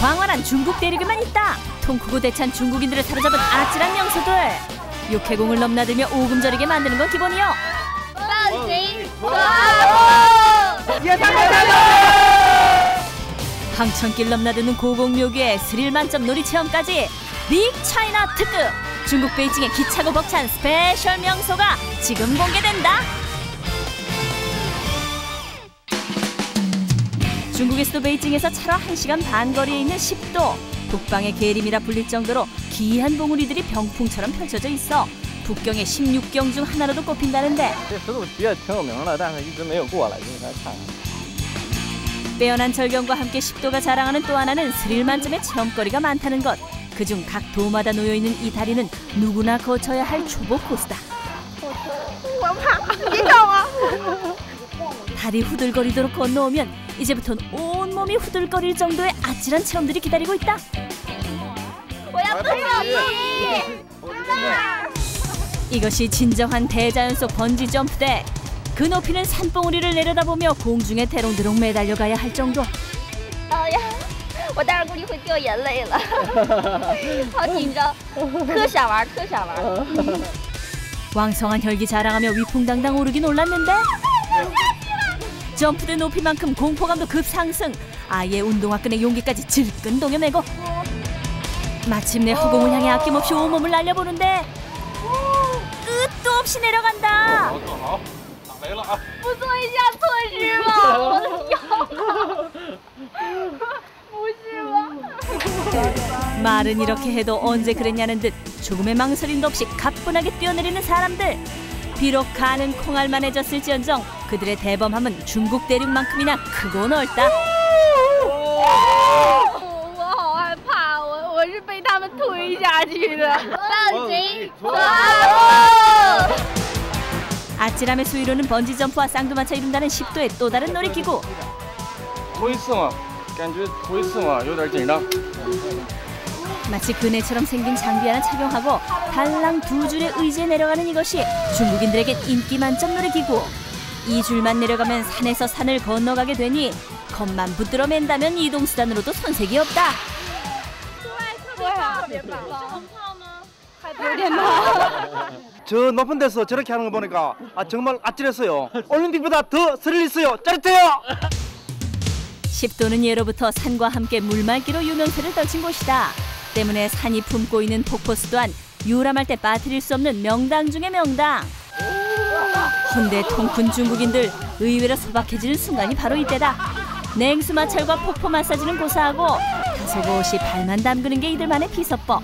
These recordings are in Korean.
광활한 중국 대륙에만 있다. 통 크고 대찬 중국인들을 사로잡은 아찔한 명소들. 육해공을 넘나들며 오금저리게 만드는 건 기본이요. 황천길 넘나드는 고공묘기에 스릴 만점 놀이 체험까지 빅 차이나 특급. 중국 베이징의 기차고 벅찬 스페셜 명소가 지금 공개된다. 중국에서도 베이징에서 차로 1시간 반 거리에 있는 10도. 북방의 계림이라 불릴 정도로 기이한 봉우리들이 병풍처럼 펼쳐져 있어 북경의 16경 중 하나로도 꼽힌다는데. 빼어난 절경과 함께 10도가 자랑하는 또 하나는 스릴 만점의 체험거리가 많다는 것. 그중 각 도마다 놓여있는 이 다리는 누구나 거쳐야 할 초보 코스다. 다리 후들거리도록 건너오면 이제부터는 온몸이 후들거릴 정도의 아찔한 체험들이 기다리고 있다. 이것이 진정한 대자연 속 번지 점프대. 그 높이는 산봉우리를 내려다보며 공중에 대롱대롱 매달려가야 할 정도. 왕성한 혈기 자랑하며 위풍당당 오르긴 올랐는데 점프대 높이만큼 공포감도 급상승. 아예 운동화끈의 용기까지 질끈 동여매고 마침내 허공을 향해 아낌없이 온몸을 날려보는데 끝도 없이 내려간다. 말은 이렇게 해도 언제 그랬냐는 듯 조금의 망설임도 없이 가뿐하게 뛰어내리는 사람들. 비록 가는 콩알만해졌을지언정 그들의 대범함은 중국 대륙만큼이나 크고 넓다. 아찔함의 수위로는 번지점프와 쌍두마차 이룬다는 10도의 또 다른 놀이기구. 마치 그네처럼 생긴 장비 하나 착용하고 달랑 두 줄의 의지에 내려가는 이것이 중국인들에겐 인기 만점 놀이기구. 이 줄만 내려가면 산에서 산을 건너가게 되니 겁만 붙들어 맨다면 이동수단으로도 손색이 없다. 저 높은 데서 저렇게 하는 거 보니까 정말 아찔했어요. 올림픽보다 더 스릴 있어요. 짜릿해요. 10도는 예로부터 산과 함께 물맑기로 유명세를 떨친 곳이다. 때문에 산이 품고 있는 폭포수 또한 유람할 때 빠뜨릴 수 없는 명당 중의 명당. 헌데 통큰 중국인들 의외로 소박해지는 순간이 바로 이때다. 냉수 마찰과 폭포 마사지는 고사하고 다소곳이 발만 담그는 게 이들만의 비서법.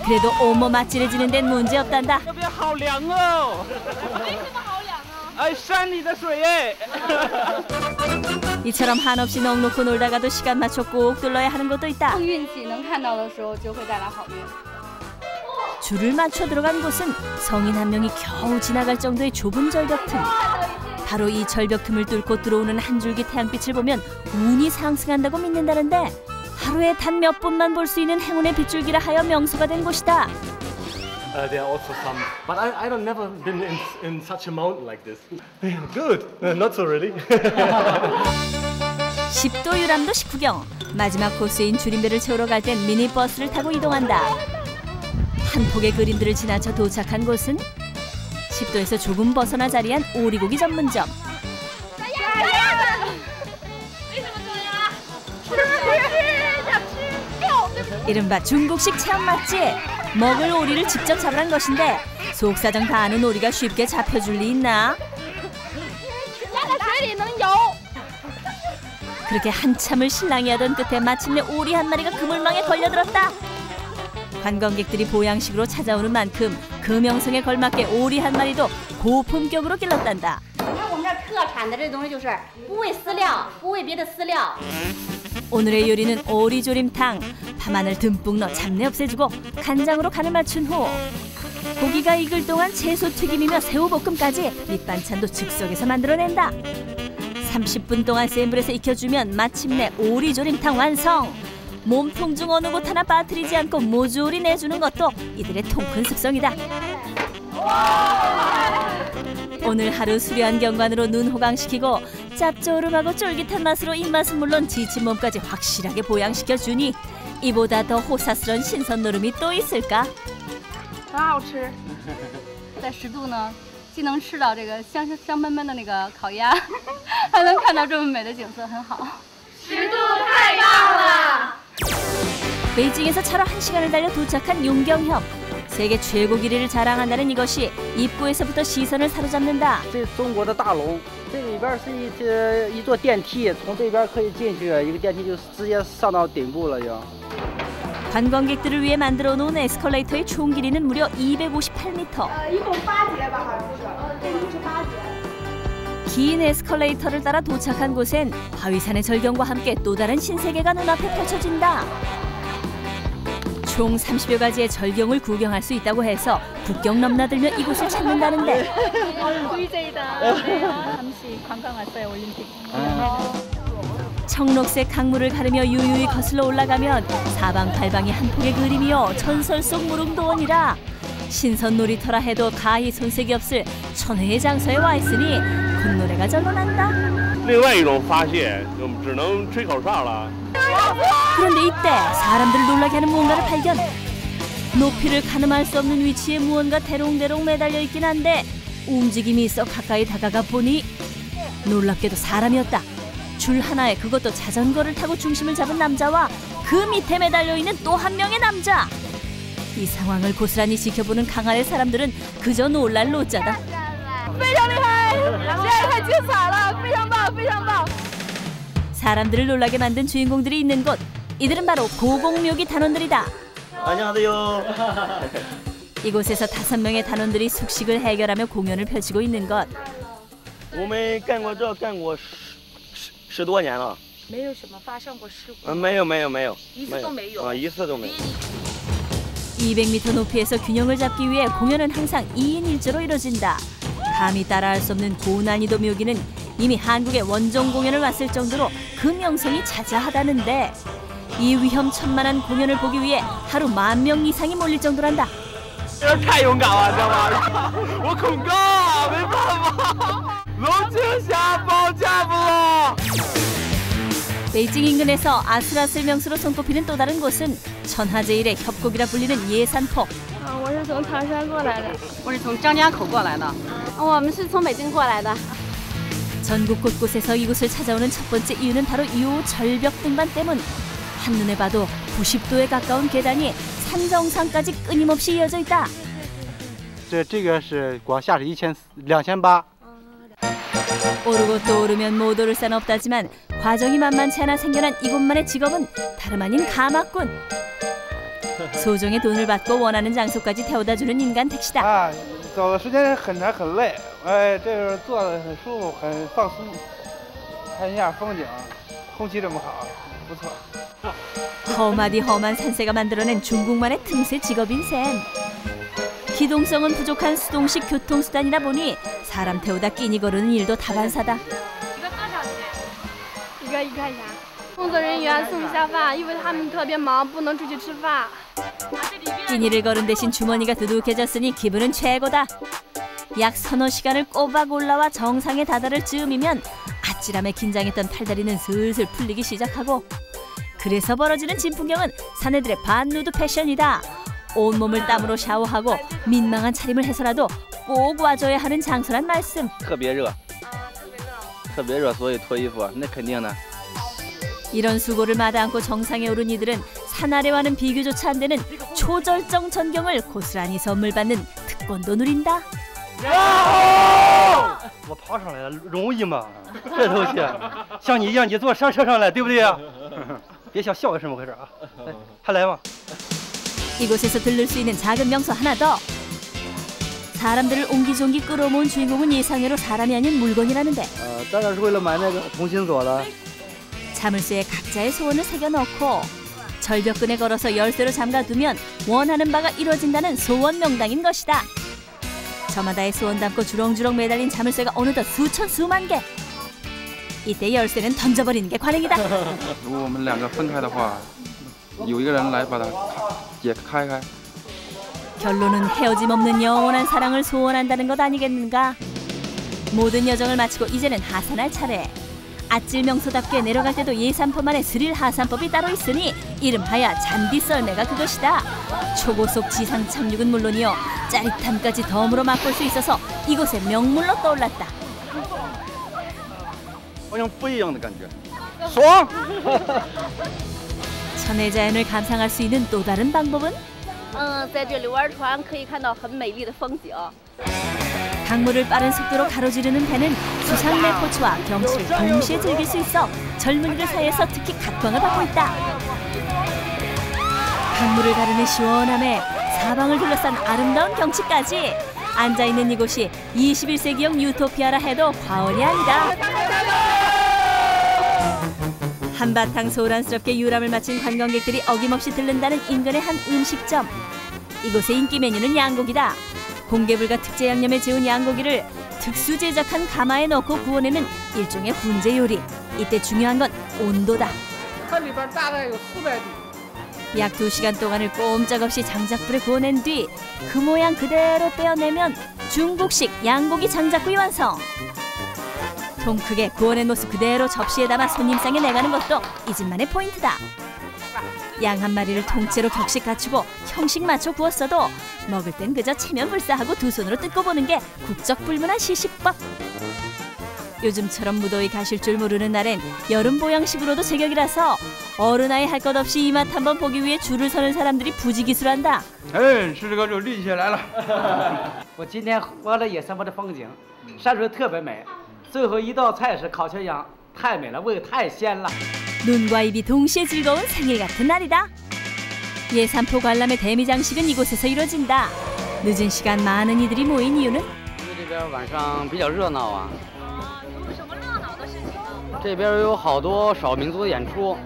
그래도 온몸 아찔해지는 데는 문제없단다. 이처럼 한없이 넉놓고 놀다가도 시간 맞춰 꼭 둘러야 하는 곳도 있다. 줄을 맞춰 들어간 곳은 성인 한 명이 겨우 지나갈 정도의 좁은 절벽 틈. 바로 이 절벽 틈을 뚫고 들어오는 한 줄기 태양빛을 보면 운이 상승한다고 믿는다는데 하루에 단 몇 번만 볼 수 있는 행운의 빗줄기라 하여 명소가 된 곳이다. There are also some, but I don't never been in such a mountain like this. Good, not so really. 10도 유람도 식후경. 마지막 코스인 줄임배를 채우러 갈 땐 미니버스를 타고 이동한다. 한 폭의 그림들을 지나쳐 도착한 곳은 10도에서 조금 벗어나 자리한 오리고기 전문점. 이른바 중국식 체험 맛집. 먹을 오리를 직접 잡으란 것인데 속사정 다 아는 오리가 쉽게 잡혀줄 리 있나? 그렇게 한참을 실랑이 하던 끝에 마침내 오리 한 마리가 그물망에 걸려들었다. 관광객들이 보양식으로 찾아오는 만큼 그 명성에 걸맞게 오리 한 마리도 고품격으로 길렀단다. 오늘의 요리는 오리조림탕. 파마늘 듬뿍 넣어 잡내 없애주고 간장으로 간을 맞춘 후 고기가 익을 동안 채소 튀김이며 새우볶음까지 밑반찬도 즉석에서 만들어낸다. 30분 동안 센 불에서 익혀주면 마침내 오리조림탕 완성. 몸통 중 어느 곳 하나 빠뜨리지 않고 모조리 내주는 것도 이들의 통큰 습성이다. 오늘 하루 수려한 경관으로 눈 호강시키고 짭조름하고 쫄깃한 맛으로 입맛은 물론 지친 몸까지 확실하게 보양시켜주니 이보다 더 호사스러운 신선 노름이 또 있을까? 很好吃，在10度呢，既能吃到这个香喷喷的那个烤鸭，还能看到这么美的景色，很好。10度太棒了！ 베이징에서 차로 1시간을 달려 도착한 용경협. 세계 최고 길이를 자랑한다는 이것이 입구에서부터 시선을 사로잡는다. 这中国的大龙，这里边是一座电梯，从这边可以进去，一个电梯就直接上到顶部了就。 관광객들을 위해 만들어 놓은 에스컬레이터의 총 길이는 무려 258m. 一共8节吧，好像是，这个是8节。 긴 에스컬레이터를 따라 도착한 곳엔 바위산의 절경과 함께 또 다른 신세계가 눈앞에 펼쳐진다. 총 30여 가지의 절경을 구경할 수 있다고 해서 국경 넘나들며 이곳을 찾는다는데. VJ다. 잠시 관광 왔어요, 올림픽. 청록색 강물을 가르며 유유히 거슬러 올라가면 사방팔방이 한 폭의 그림이요 전설 속 무릉도원이라. 신선 놀이터라 해도 가히 손색이 없을 천혜의 장소에 와 있으니 콧노래가 절로 난다. 另外一种发泄，就只能吹口哨了。 그런데 이때 사람들을 놀라게 하는 무언가를 발견. 높이를 가늠할 수 없는 위치에 무언가 대롱대롱 매달려 있긴 한데 움직임이 있어 가까이 다가가 보니 놀랍게도 사람이었다. 줄 하나에 그것도 자전거를 타고 중심을 잡은 남자와 그 밑에 매달려 있는 또 한 명의 남자. 이 상황을 고스란히 지켜보는 강아의 사람들은 그저 놀랄 노짜다. 非常厉害，现在太精彩了，非常棒，非常棒。 사람들을 놀라게 만든 주인공들이 있는 곳. 이들은 바로 고공묘기 단원들이다. 안녕하세요. 이곳에서 5명의 단원들이 숙식을 해결하며 공연을 펼치고 있는 것. 我们干过这干过10多年了。没有什么发生过事故。没有，一次都没有。啊，一次都没有。 200m 높이에서 균형을 잡기 위해 공연은 항상 2인 1조로 이뤄진다. 감히 따라할 수 없는 고난이도 묘기는 이미 한국의 원정 공연을 왔을 정도로 그 명성이 자자하다는데 이 위험천만한 공연을 보기 위해 하루 10,000명 이상이 몰릴 정도란다. 太勇敢了，知道吗？我恐高啊，没办法，龙青霞保驾不了。 베이징 인근에서 아슬아슬 명수로 손꼽히는 또 다른 곳은 천하제일의 협곡이라 불리는 예산폭. 我是从唐山过来的。我是从张家口过来的。我们是从北京过来的。 전국 곳곳에서 이곳을 찾아오는 첫 번째 이유는 바로 이 절벽 등반 때문. 한눈에 봐도 90도에 가까운 계단이 산 정상까지 끊임없이 이어져 있다. 这个是光下是2800。 오르고 또 오르면 못 오를 산 없다지만 과정이 만만치 않아 생겨난 이곳만의 직업은 다름 아닌 가마꾼. 소정의 돈을 받고 원하는 장소까지 태워다주는 인간 택시다. 啊，走的时间很长很累，哎，这个坐的很舒服，很放松，看一下风景，空气这么好，不错。 험하디 험한 산세가 만들어낸 중국만의 틈새 직업인 셈. 기동성은 부족한 수동식 교통수단이다 보니 사람 태우다 끼니 거르는 일도 다반사다. 一个看一下。工作人员送不下饭，因为他们特别忙，不能出去吃饭。 끼니를 거른 대신 주머니가 두둑해졌으니 기분은 최고다. 약 서너 시간을 꼬박 올라와 정상에 다다를 즈음이면 아찔함에 긴장했던 팔다리는 슬슬 풀리기 시작하고 그래서 벌어지는 진풍경은 사내들의 반누드 패션이다. 온몸을 땀으로 샤워하고 민망한 차림을 해서라도 꼭 와줘야 하는 장소란 말씀. 特别热，所以脱衣服，那肯定的。 이런 수고를 마다 않고 정상에 오른 이들은 산 아래와는 비교조차 안 되는 초절정 전경을 고스란히 선물 받는 특권도 누린다. 我爬上来了，容易吗？这东西，像你一样，你坐山车上来，对不对呀？别想笑是怎么回事啊？还来吗？ 이곳에서 들를 수 있는 작은 명소 하나 더. 사람들을 옹기종기 끌어모은 주인공은 예상외로 사람이 아닌 물건이라는데 当然是为了买那个同心锁了。 자물쇠에 각자의 소원을 새겨넣고 절벽근에 걸어서 열쇠로 잠가두면 원하는 바가 이루어진다는 소원 명당인 것이다. 저마다의 소원 담고 주렁주렁 매달린 자물쇠가 어느덧 수천 수만 개. 이때 열쇠는 던져버리는 게 관행이다. 如果我们2个分开的话，有一个人来把它解开。 결론은 헤어짐 없는 영원한 사랑을 소원한다는 것 아니겠는가? 모든 여정을 마치고 이제는 하산할 차례. 아찔 명소답게 내려갈 때도 예산포만의 스릴 하산법이 따로 있으니 이름하여 잔디썰매가 그것이다. 초고속 지상 착륙은 물론이요, 짜릿함까지 덤으로 맛볼 수 있어서 이곳의 명물로 떠올랐다. 好像不一样的感觉，爽！ 천혜 자연을 감상할 수 있는 또 다른 방법은? 在这里玩船可以看到很美丽的风景。 강물을 빠른 속도로 가로지르는 배는 수상 레포츠와 경치를 동시에 즐길 수 있어 젊은이들 사이에서 특히 각광을 받고 있다. 강물을 가르는 시원함에 사방을 둘러싼 아름다운 경치까지 앉아있는 이곳이 21세기형 유토피아라 해도 과언이 아니다. 한바탕 소란스럽게 유람을 마친 관광객들이 어김없이 들른다는 인근의 한 음식점. 이곳의 인기 메뉴는 양고기다. 공개불가 특제 양념에 재운 양고기를 특수 제작한 가마에 넣고 구워내는 일종의 훈제 요리. 이때 중요한 건 온도다. 약 2시간 동안을 꼼짝없이 장작불에 구워낸 뒤 그 모양 그대로 떼어내면 중국식 양고기 장작구이 완성. 통 크게 구워낸 모습 그대로 접시에 담아 손님상에 내가는 것도 이 집만의 포인트다. 양 한 마리를 통째로 격식 갖추고 형식 맞춰 구웠어도 먹을 땐 그저 체면 불사하고 두 손으로 뜯고 보는 게 국적불문한 시식법. 요즘처럼 무더위 가실 줄 모르는 날엔 여름 보양식으로도 제격이라서 어른아이 할 것 없이 이 맛 한번 보기 위해 줄을 서는 사람들이 부지기수란다. 哎，吃这个就立起来了。我今天玩了野山坡的风景，山水特别美。最后一道菜是烤全羊，太美了，味太鲜了。 눈과 입이 동시에 즐거운 생일 같은 날이다. 예산포 관람의 대미장식은 이곳에서 이루어진다. 늦은 시간 많은 이들이 모인 이유는? 这边晚上比较热闹啊。有什么热闹的事情呢？这边有好多少民族的演出。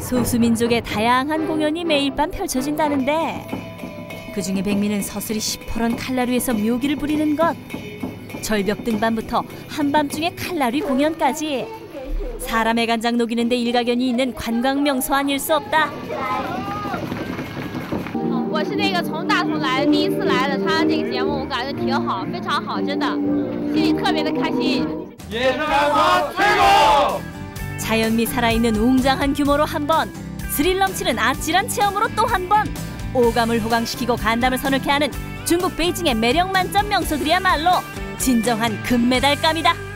소수민족의 다양한 공연이 매일 밤 펼쳐진다는데 그중에 백미는 서슬이 시퍼런 칼라류에서 묘기를 부리는 것. 절벽 등반부터 한밤중에 칼라류 공연까지 사람의 간장 녹이는데 일가견이 있는 관광 명소 아닐 수 없다. 我是那个从大同来的，第一次来的，参加这个节目，我感觉挺好，非常好，真的，心里特别的开心。 자연미 살아있는 웅장한 규모로 한 번, 스릴 넘치는 아찔한 체험으로 또 한 번, 오감을 호강시키고 간담을 서늘케 하는 중국 베이징의 매력 만점 명소들이야말로 진정한 금메달감이다.